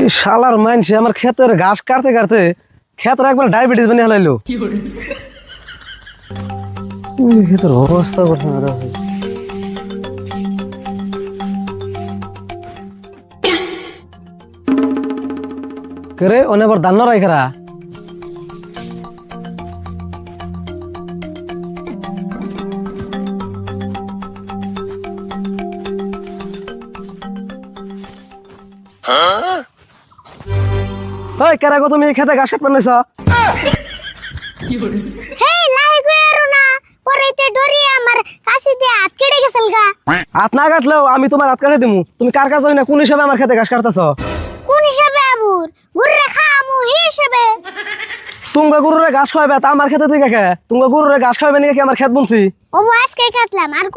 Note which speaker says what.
Speaker 1: এই শালার মাইনসে আমার ক্ষেতের ঘাস কাটতে কাটতে ক্ষেতের একবার ডায়াবেটিস বানিয়ে হলাইলো। ক্ষেতের অবস্থা করছে না রে ভাই। কে রে ওনে আবার দান্ন রাইখারা ওই কেরা গো তুমি খেতে ঘাস কাটবেন নাইছ?
Speaker 2: হেই লাহি কইরো না পরেতে ডরি আমার কাছে দিয়ে হাত কেটে গেছিল গা।
Speaker 1: হাত না কাটলেও আমি তোমার হাত কাটে দিমু। তুমি কার কাছে না কোন হিসাবে আমার খেতে ঘাস কাটতেছ?
Speaker 2: কোন হিসাবে আবুর গুররে খামু হি হিসাবে।
Speaker 1: তুঙ্গা গরুরে ঘাস খাওয়াবে তা আমার খেতে থেকে কে? তুঙ্গা গরুরে ঘাস খাওয়াবে নাকি আমার খেত বুনছি?
Speaker 2: ও আজকে কাটলাম আর কোন